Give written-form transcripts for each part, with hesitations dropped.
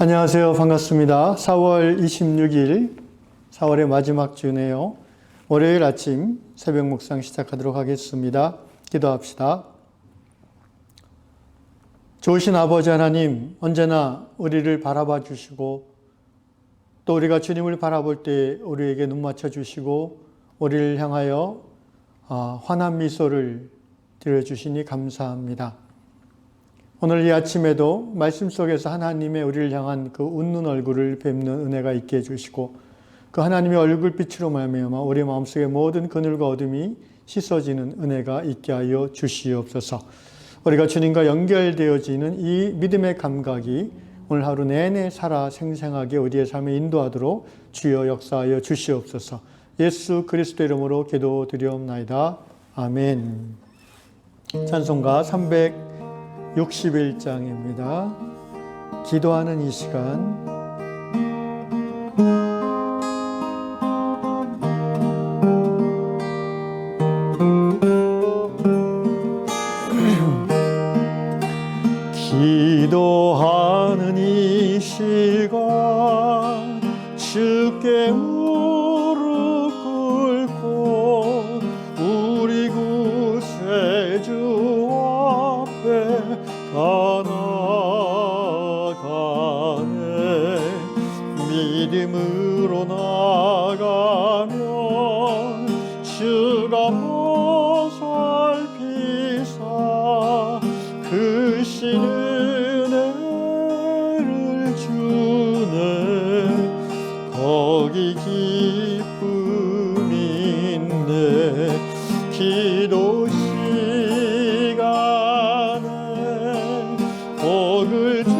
안녕하세요. 반갑습니다. 4월 26일, 4월의 마지막 주네요. 월요일 아침 새벽 묵상 시작하도록 하겠습니다. 기도합시다. 좋으신 아버지 하나님, 언제나 우리를 바라봐 주시고 또 우리가 주님을 바라볼 때 우리에게 눈 맞춰 주시고 우리를 향하여 환한 미소를 들여주시니 감사합니다. 오늘 이 아침에도 말씀 속에서 하나님의 우리를 향한 그 웃는 얼굴을 뵙는 은혜가 있게 해주시고 그 하나님의 얼굴빛으로 말미암아 우리 마음속의 모든 그늘과 어둠이 씻어지는 은혜가 있게 하여 주시옵소서. 우리가 주님과 연결되어지는 이 믿음의 감각이 오늘 하루 내내 살아 생생하게 우리의 삶에 인도하도록 주여 역사하여 주시옵소서. 예수 그리스도 이름으로 기도드리옵나이다. 아멘. 찬송가 361장입니다. 기도하는 이 시간. 기도하는 이 시간 주께 무릎 꿇고 우리 구세주 앞에 나아가네. 믿음으로 나가면 주가 보살피사 그 은혜를 주네. 거기 기쁨이 있네. 기도 시간에 복을 주시네.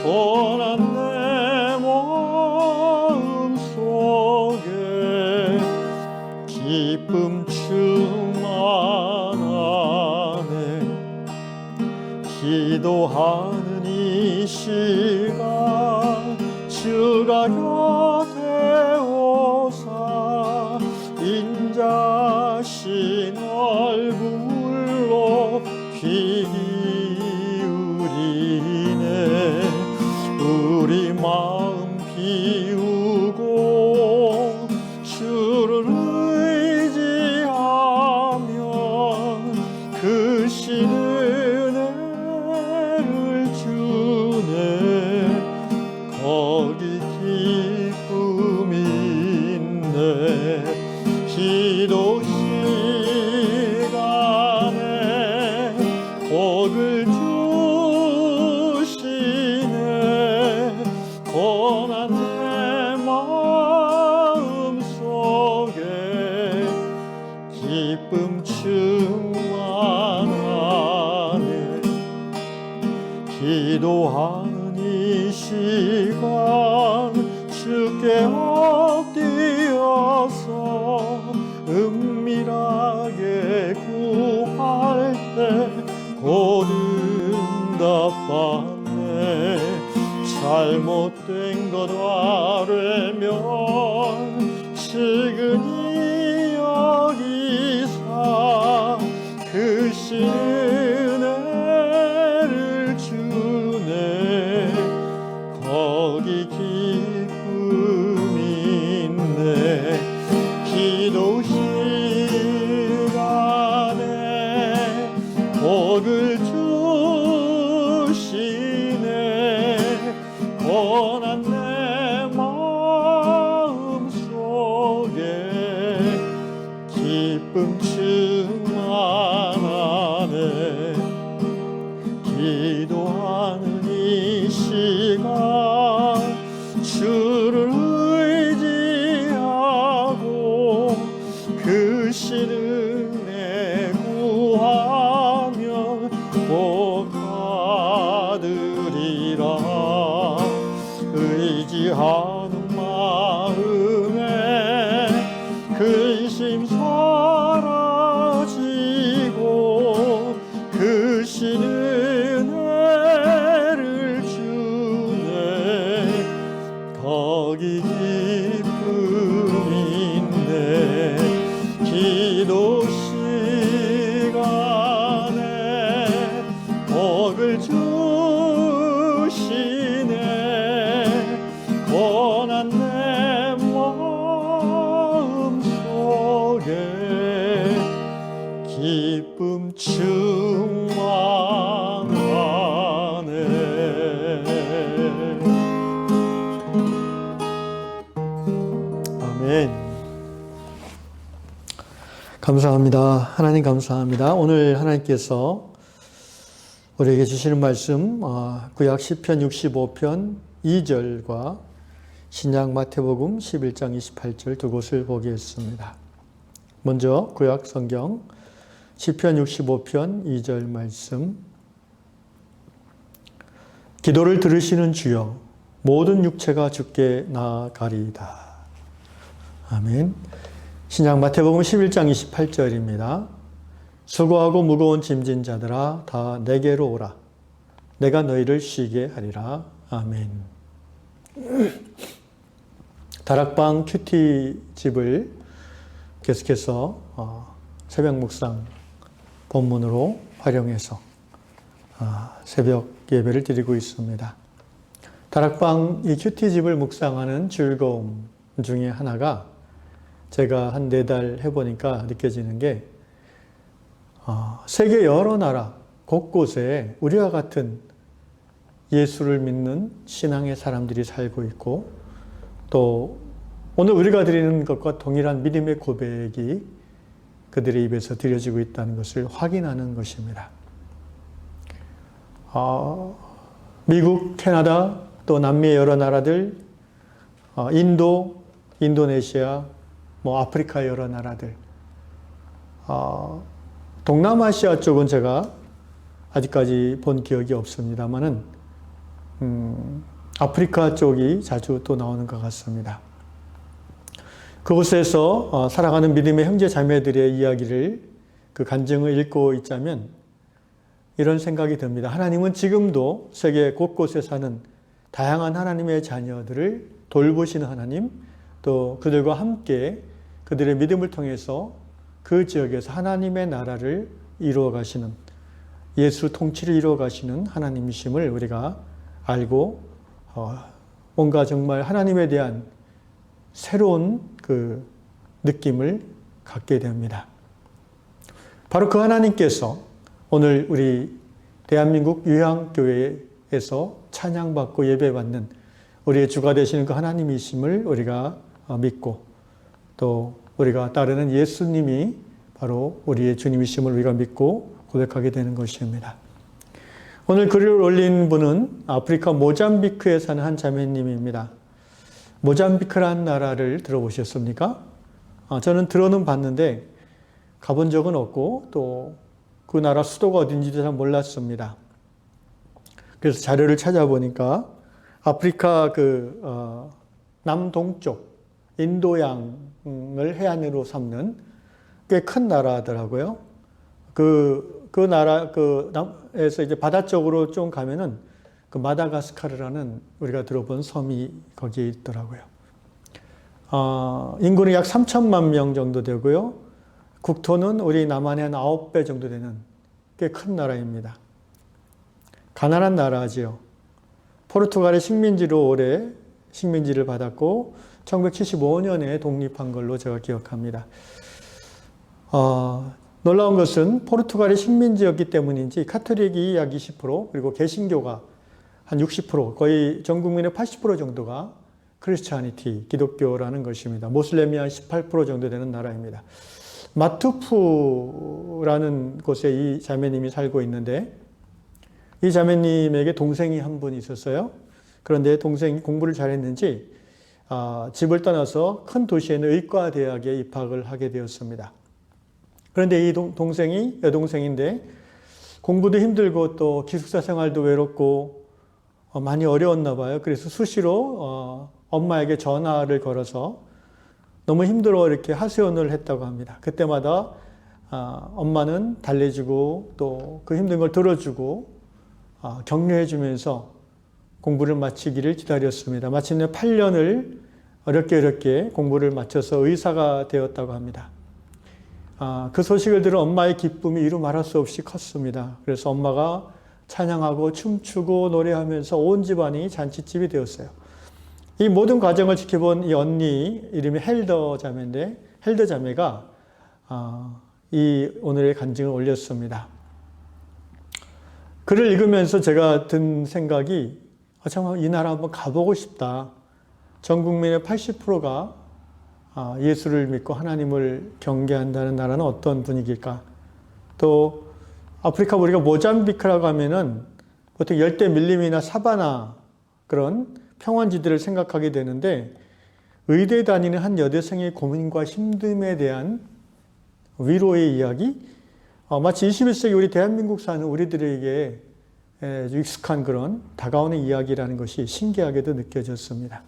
고난 내 마음 속에 기쁨 충만하네. 기도하는 이 시간 주가 곁에 오사 인자신 얼굴로 귀 기울이네. 우리 마음 비우고 주를 의지하면 그 은혜를 주네. 거기 기쁨이 있네. 기도 시간에 복을 주시네. 고난 내 마음 속에 기쁨 충만하네. 기도하는 이 시간 주께 엎드려서 은밀하게 구할 때 곧 응답받네. 잘못된 것 아뢰면 측은히 여기사 그 은혜를 주네. 거기 기쁨이 있네. 기도 시간에 복을 주시네. 고난 내 마음 속에 기쁨 충만하네. 기도하는 이 시간 주를 의지하고 그 은혜 구하면 복 받으리라. 의지하는 마음에 근심 사라지고 그 은혜를 주네. 거기 기쁨이 있네. 기도 시간에 복 기쁨 충만하네. 아멘. 감사합니다. 하나님 감사합니다. 오늘 하나님께서 우리에게 주시는 말씀 구약 시편 65편 2절과 신약 마태복음 11장 28절 두 곳을 보겠습니다. 먼저 구약 성경 시편 65편 2절 말씀. 기도를 들으시는 주여 모든 육체가 주께 나아가리이다. 아멘. 신약 마태복음 11장 28절입니다. 수고하고 무거운 짐진 자들아 다 내게로 오라. 내가 너희를 쉬게 하리라. 아멘. 다락방 큐티집을 계속해서 새벽 묵상 본문으로 활용해서 새벽 예배를 드리고 있습니다. 다락방 이 큐티집을 묵상하는 즐거움 중에 하나가 제가 한 4달 해보니까 느껴지는 게 세계 여러 나라 곳곳에 우리와 같은 예수를 믿는 신앙의 사람들이 살고 있고 또 오늘 우리가 드리는 것과 동일한 믿음의 고백이 그들의 입에서 드려지고 있다는 것을 확인하는 것입니다. 미국, 캐나다, 또 남미의 여러 나라들, 인도, 인도네시아, 아프리카의 여러 나라들, 동남아시아 쪽은 제가 아직까지 본 기억이 없습니다만은 아프리카 쪽이 자주 또 나오는 것 같습니다. 그곳에서 살아가는 믿음의 형제 자매들의 이야기를 그 간증을 읽고 있자면 이런 생각이 듭니다. 하나님은 지금도 세계 곳곳에 사는 다양한 하나님의 자녀들을 돌보시는 하나님, 또 그들과 함께 그들의 믿음을 통해서 그 지역에서 하나님의 나라를 이루어 가시는, 예수 통치를 이루어 가시는 하나님이심을 우리가 알고 뭔가 정말 하나님에 대한 새로운 그 느낌을 갖게 됩니다. 바로 그 하나님께서 오늘 우리 대한민국 유향교회에서 찬양받고 예배받는 우리의 주가 되시는 그 하나님이심을 우리가 믿고 또 우리가 따르는 예수님이 바로 우리의 주님이심을 우리가 믿고 고백하게 되는 것입니다. 오늘 글을 올린 분은 아프리카 모잠비크에 사는 한 자매님입니다. 모잠비크라는 나라를 들어보셨습니까? 저는 들어는 봤는데 가본 적은 없고 또 그 나라 수도가 어딘지도 잘 몰랐습니다. 그래서 자료를 찾아보니까 아프리카 남동쪽 인도양을 해안으로 삼는 꽤 큰 나라더라고요. 그 나라에서 이제 바다 쪽으로 좀 가면은 그 마다가스카르라는 우리가 들어본 섬이 거기에 있더라고요. 인구는 약 3천만 명 정도 되고요. 국토는 우리 남한의 한 9배 정도 되는 꽤 큰 나라입니다. 가난한 나라지요. 포르투갈의 식민지로 오래 식민지를 받았고 1975년에 독립한 걸로 제가 기억합니다. 놀라운 것은 포르투갈이 식민지였기 때문인지 카톨릭이 약 20% 그리고 개신교가 한 60% 거의 전 국민의 80% 정도가 크리스찬이티, 기독교라는 것입니다. 모슬렘이 한 18% 정도 되는 나라입니다. 마투프라는 곳에 이 자매님이 살고 있는데 이 자매님에게 동생이 한 분 있었어요. 그런데 동생이 공부를 잘했는지 집을 떠나서 큰 도시에 있는 의과대학에 입학을 하게 되었습니다. 그런데 이 동생이 여동생인데 공부도 힘들고 또 기숙사 생활도 외롭고 많이 어려웠나 봐요. 그래서 수시로 엄마에게 전화를 걸어서 너무 힘들어 이렇게 하소연을 했다고 합니다. 그때마다 엄마는 달래주고 또 그 힘든 걸 들어주고 격려해주면서 공부를 마치기를 기다렸습니다. 마침내 8년을 어렵게 공부를 마쳐서 의사가 되었다고 합니다. 그 소식을 들은 엄마의 기쁨이 이루 말할 수 없이 컸습니다. 그래서 엄마가 찬양하고 춤추고 노래하면서 온 집안이 잔치집이 되었어요. 이 모든 과정을 지켜본 이 언니 이름이 헬더 자매인데 헬더 자매가 이 오늘의 간증을 올렸습니다. 글을 읽으면서 제가 든 생각이 정말 이 나라 한번 가보고 싶다. 전 국민의 80%가 예수를 믿고 하나님을 경계한다는 나라는 어떤 분위기일까? 또 아프리카 우리가 모잠비크라고 하면은 보통 열대 밀림이나 사바나 그런 평원지대를 생각하게 되는데 의대에 다니는 한 여대생의 고민과 힘듦에 대한 위로의 이야기, 마치 21세기 우리 대한민국 사는 우리들에게 익숙한 그런 다가오는 이야기라는 것이 신기하게도 느껴졌습니다.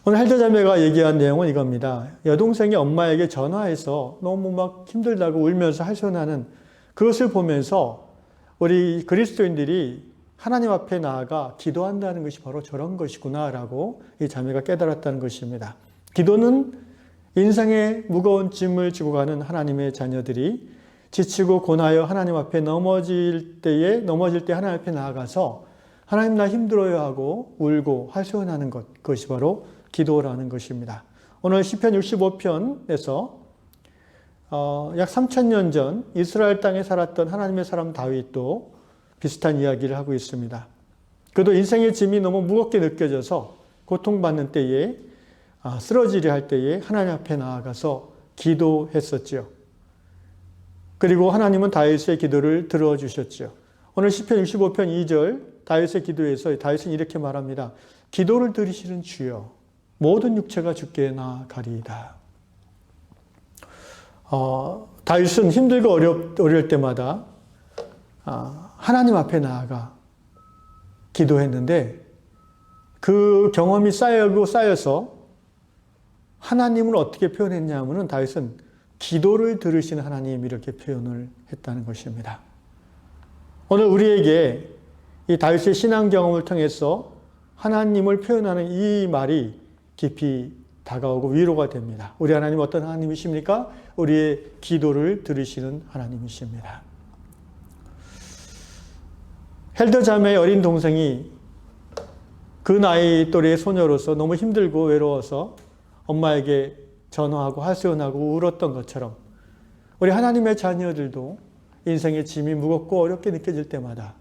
오늘 헬더 자매가 얘기한 내용은 이겁니다. 여동생이 엄마에게 전화해서 너무 막 힘들다고 울면서 하소연하는 그것을 보면서 우리 그리스도인들이 하나님 앞에 나아가 기도한다는 것이 바로 저런 것이구나라고 이 자매가 깨달았다는 것입니다. 기도는 인생의 무거운 짐을 지고 가는 하나님의 자녀들이 지치고 고나여 하나님 앞에 넘어질 때 하나님 앞에 나아가서 하나님 나 힘들어요 하고 울고 하소연하는 것, 그것이 바로 기도라는 것입니다. 오늘 시편 65편에서 약 3000년 전 이스라엘 땅에 살았던 하나님의 사람 다윗도 비슷한 이야기를 하고 있습니다. 그도 인생의 짐이 너무 무겁게 느껴져서 고통받는 때에 쓰러지려 할 때에 하나님 앞에 나아가서 기도했었지요. 그리고 하나님은 다윗의 기도를 들어주셨죠. 오늘 시편 65편 2절 다윗의 기도에서 다윗은 이렇게 말합니다. 기도를 들으시는 주여 모든 육체가 주께 나아가리이다. 다윗은 힘들고 어려울 때마다 하나님 앞에 나아가 기도했는데 그 경험이 쌓여서 하나님을 어떻게 표현했냐면은 다윗은 기도를 들으시는 하나님 이렇게 표현을 했다는 것입니다. 오늘 우리에게 이 다윗의 신앙 경험을 통해서 하나님을 표현하는 이 말이 깊이 다가오고 위로가 됩니다. 우리 하나님 어떤 하나님이십니까? 우리의 기도를 들으시는 하나님이십니다. 헬더 자매의 어린 동생이 그 나이 또래의 소녀로서 너무 힘들고 외로워서 엄마에게 전화하고 하소연하고 울었던 것처럼 우리 하나님의 자녀들도 인생의 짐이 무겁고 어렵게 느껴질 때마다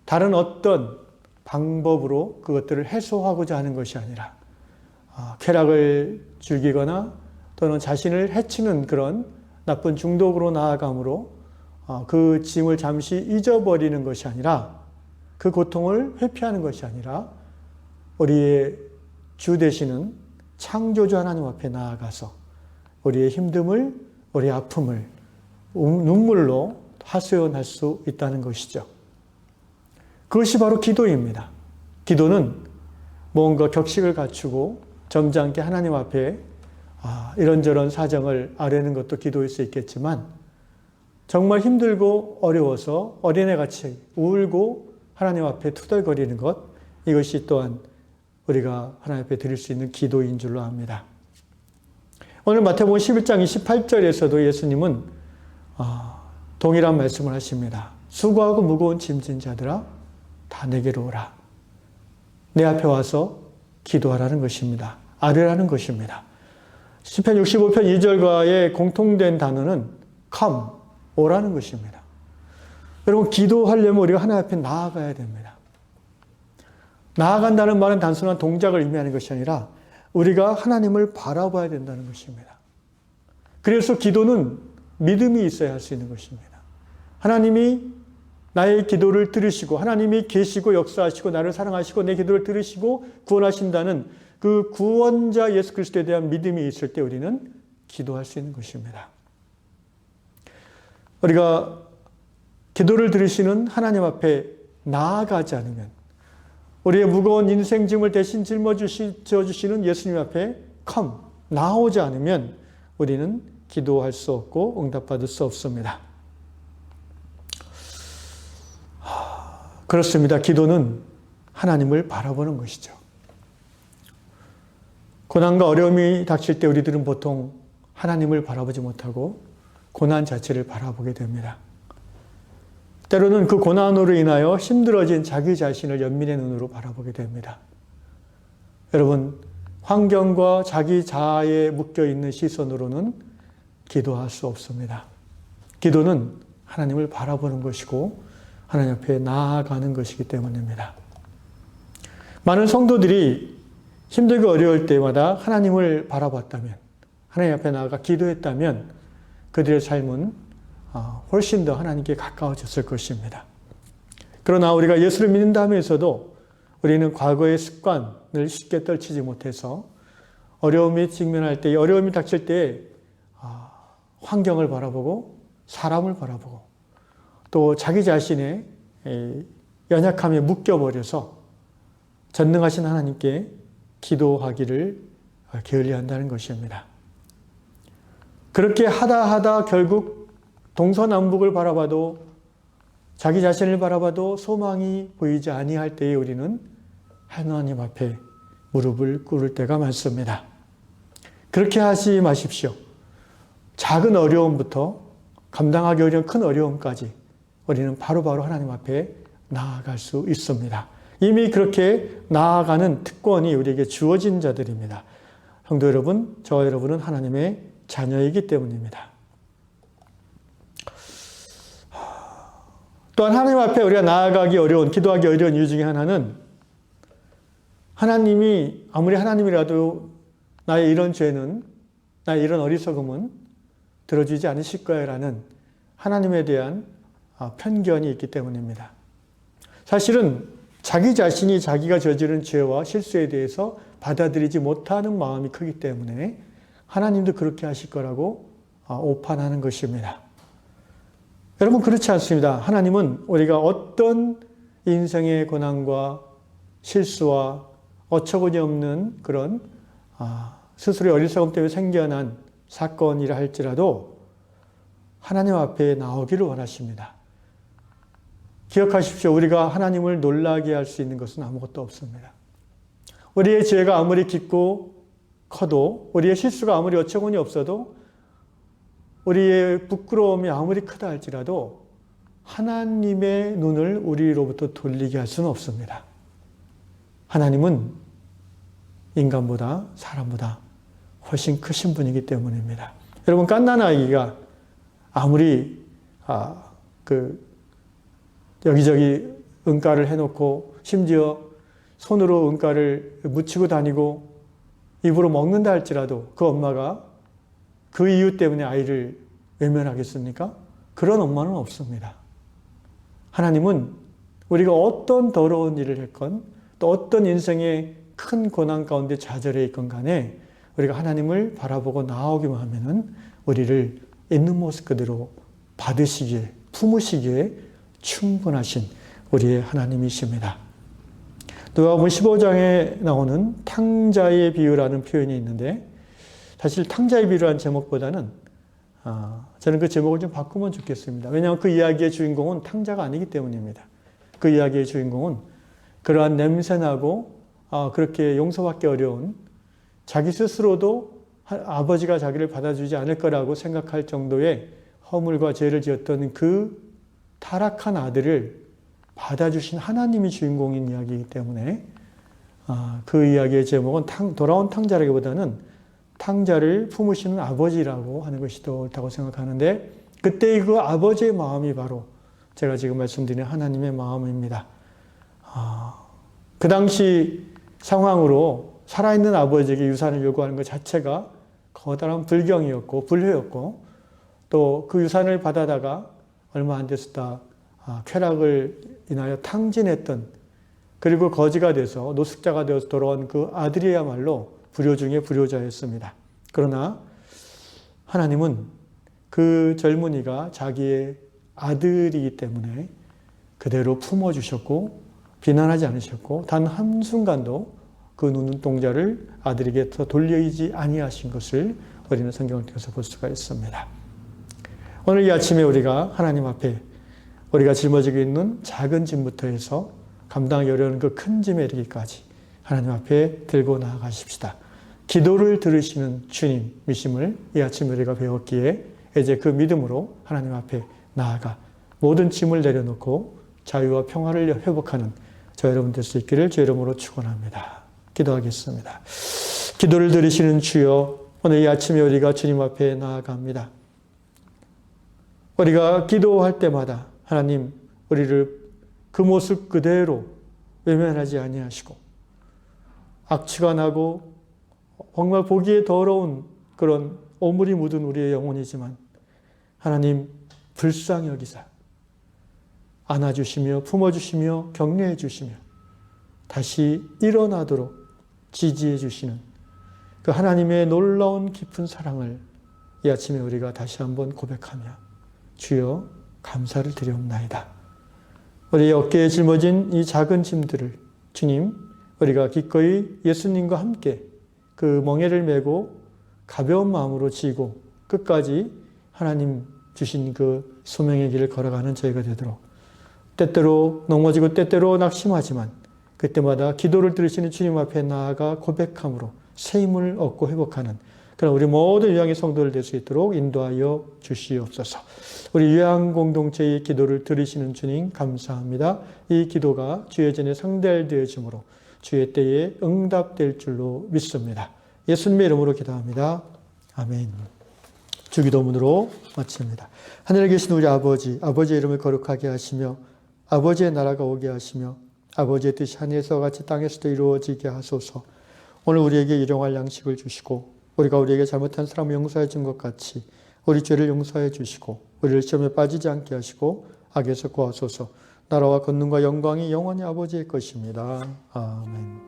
다른 어떤 방법으로 그것들을 해소하고자 하는 것이 아니라 쾌락을 즐기거나 또는 자신을 해치는 그런 나쁜 중독으로 나아감으로 그 짐을 잠시 잊어버리는 것이 아니라 그 고통을 회피하는 것이 아니라 우리의 주 되시는 창조주 하나님 앞에 나아가서 우리의 힘듦을, 우리의 아픔을 눈물로 하소연할 수 있다는 것이죠. 그것이 바로 기도입니다. 기도는 뭔가 격식을 갖추고 점잖게 하나님 앞에 이런저런 사정을 아뢰는 것도 기도일 수 있겠지만 정말 힘들고 어려워서 어린애같이 울고 하나님 앞에 투덜거리는 것, 이것이 또한 우리가 하나님 앞에 드릴 수 있는 기도인 줄로 압니다. 오늘 마태복음 11장 28절에서도 예수님은 동일한 말씀을 하십니다. 수고하고 무거운 짐진 자들아 다 내게로 오라. 내 앞에 와서 기도하라는 것입니다. 아뢰라는 것입니다. 시편 65편 2절과의 공통된 단어는 come, 오라는 것입니다. 여러분 기도하려면 우리가 하나님 앞에 나아가야 됩니다. 나아간다는 말은 단순한 동작을 의미하는 것이 아니라 우리가 하나님을 바라봐야 된다는 것입니다. 그래서 기도는 믿음이 있어야 할 수 있는 것입니다. 하나님이 나의 기도를 들으시고 하나님이 계시고 역사하시고 나를 사랑하시고 내 기도를 들으시고 구원하신다는 그 구원자 예수 그리스도에 대한 믿음이 있을 때 우리는 기도할 수 있는 것입니다. 우리가 기도를 들으시는 하나님 앞에 나아가지 않으면 우리의 무거운 인생짐을 대신 짊어지시는 예수님 앞에 나오지 않으면 우리는 기도할 수 없고 응답받을 수 없습니다. 그렇습니다. 기도는 하나님을 바라보는 것이죠. 고난과 어려움이 닥칠 때 우리들은 보통 하나님을 바라보지 못하고 고난 자체를 바라보게 됩니다. 때로는 그 고난으로 인하여 힘들어진 자기 자신을 연민의 눈으로 바라보게 됩니다. 여러분, 환경과 자기 자아에 묶여있는 시선으로는 기도할 수 없습니다. 기도는 하나님을 바라보는 것이고 하나님 앞에 나아가는 것이기 때문입니다. 많은 성도들이 힘들고 어려울 때마다 하나님을 바라봤다면, 하나님 앞에 나아가 기도했다면 그들의 삶은 훨씬 더 하나님께 가까워졌을 것입니다. 그러나 우리가 예수를 믿는다 하면서도 우리는 과거의 습관을 쉽게 떨치지 못해서 어려움이 직면할 때, 어려움이 닥칠 때 환경을 바라보고 사람을 바라보고 또 자기 자신의 연약함에 묶여버려서 전능하신 하나님께 기도하기를 게을리한다는 것입니다. 그렇게 하다 결국 동서남북을 바라봐도 자기 자신을 바라봐도 소망이 보이지 아니할 때에 우리는 하나님 앞에 무릎을 꿇을 때가 많습니다. 그렇게 하지 마십시오. 작은 어려움부터 감당하기 어려운 큰 어려움까지 우리는 바로바로 하나님 앞에 나아갈 수 있습니다. 이미 그렇게 나아가는 특권이 우리에게 주어진 자들입니다. 성도 여러분, 저와 여러분은 하나님의 자녀이기 때문입니다. 또한 하나님 앞에 우리가 나아가기 어려운, 기도하기 어려운 이유 중에 하나는 하나님이 아무리 하나님이라도 나의 이런 죄는, 나의 이런 어리석음은 들어주지 않으실 거야라는 하나님에 대한 편견이 있기 때문입니다. 사실은 자기 자신이 자기가 저지른 죄와 실수에 대해서 받아들이지 못하는 마음이 크기 때문에 하나님도 그렇게 하실 거라고 오판하는 것입니다. 여러분, 그렇지 않습니다. 하나님은 우리가 어떤 인생의 고난과 실수와 어처구니 없는 그런 스스로의 어리석음 때문에 생겨난 사건이라 할지라도 하나님 앞에 나오기를 원하십니다. 기억하십시오. 우리가 하나님을 놀라게 할 수 있는 것은 아무것도 없습니다. 우리의 죄가 아무리 깊고 커도, 우리의 실수가 아무리 어처구니 없어도, 우리의 부끄러움이 아무리 크다 할지라도 하나님의 눈을 우리로부터 돌리게 할 수는 없습니다. 하나님은 인간보다, 사람보다 훨씬 크신 분이기 때문입니다. 여러분, 갓난아기가 아무리 여기저기 응가를 해놓고 심지어 손으로 응가를 묻히고 다니고 입으로 먹는다 할지라도 그 엄마가 그 이유 때문에 아이를 외면하겠습니까? 그런 엄마는 없습니다. 하나님은 우리가 어떤 더러운 일을 했건 또 어떤 인생의 큰 고난 가운데 좌절해 있건 간에 우리가 하나님을 바라보고 나오기만 하면은 우리를 있는 모습 그대로 받으시기에, 품으시기에 충분하신 우리의 하나님이십니다. 누가복음 15장에 나오는 탕자의 비유라는 표현이 있는데, 사실 탕자의 비유라는 제목보다는 저는 그 제목을 좀 바꾸면 좋겠습니다. 왜냐하면 그 이야기의 주인공은 탕자가 아니기 때문입니다. 그 이야기의 주인공은 그러한 냄새나고 그렇게 용서받기 어려운, 자기 스스로도 아버지가 자기를 받아주지 않을 거라고 생각할 정도의 허물과 죄를 지었던 그 타락한 아들을 받아주신 하나님이 주인공인 이야기이기 때문에 그 이야기의 제목은 돌아온 탕자라기보다는 탕자를 품으시는 아버지라고 하는 것이 더 옳다고 생각하는데, 그때의 그 아버지의 마음이 바로 제가 지금 말씀드린 하나님의 마음입니다. 그 당시 상황으로 살아있는 아버지에게 유산을 요구하는 것 자체가 커다란 불경이었고 불효였고, 또 그 유산을 받아다가 얼마 안 됐다 쾌락을 인하여 탕진했던, 그리고 거지가 돼서 노숙자가 되어서 돌아온 그 아들이야말로 불효 중에 불효자였습니다. 그러나 하나님은 그 젊은이가 자기의 아들이기 때문에 그대로 품어주셨고 비난하지 않으셨고 단 한순간도 그 눈동자를 아들에게 더 돌리지 아니하신 것을 우리는 성경을 통해서 볼 수가 있습니다. 오늘 이 아침에 우리가 하나님 앞에 우리가 짊어지고 있는 작은 짐부터 해서 감당하기 어려운 그 큰 짐에 이르기까지 하나님 앞에 들고 나아가십시다. 기도를 들으시는 주님이심을 이 아침에 우리가 배웠기에 이제 그 믿음으로 하나님 앞에 나아가 모든 짐을 내려놓고 자유와 평화를 회복하는 저 여러분 될 수 있기를 주 이름으로 축원합니다. 기도하겠습니다. 기도를 들으시는 주여, 오늘 이 아침에 우리가 주님 앞에 나아갑니다. 우리가 기도할 때마다 하나님 우리를 그 모습 그대로 외면하지 아니하시고 악취가 나고 정말 보기에 더러운 그런 오물이 묻은 우리의 영혼이지만 하나님 불쌍히 여기사 안아주시며 품어주시며 격려해 주시며 다시 일어나도록 지지해 주시는 그 하나님의 놀라운 깊은 사랑을 이 아침에 우리가 다시 한번 고백하며 주여 감사를 드리옵나이다. 우리의 어깨에 짊어진 이 작은 짐들을 주님 우리가 기꺼이 예수님과 함께 그 멍에를 메고 가벼운 마음으로 지고 끝까지 하나님 주신 그 소명의 길을 걸어가는 저희가 되도록 때때로 넘어지고 때때로 낙심하지만 그때마다 기도를 들으시는 주님 앞에 나아가 고백함으로 새 힘을 얻고 회복하는 그런 우리 모든 유양의 성도들 될 수 있도록 인도하여 주시옵소서. 우리 유양 공동체의 기도를 들으시는 주님 감사합니다. 이 기도가 주의 전에 상달되어짐으로 주의 때에 응답될 줄로 믿습니다. 예수님의 이름으로 기도합니다. 아멘. 주기도문으로 마칩니다. 하늘에 계신 우리 아버지, 아버지의 이름을 거룩하게 하시며 아버지의 나라가 오게 하시며 아버지의 뜻이 하늘에서 같이 땅에서도 이루어지게 하소서. 오늘 우리에게 일용할 양식을 주시고 우리가 우리에게 잘못한 사람을 용서해 준 것 같이 우리 죄를 용서해 주시고 우리를 시험에 빠지지 않게 하시고 악에서 구하소서. 나라와 권능과 영광이 영원히 아버지의 것입니다. 아멘.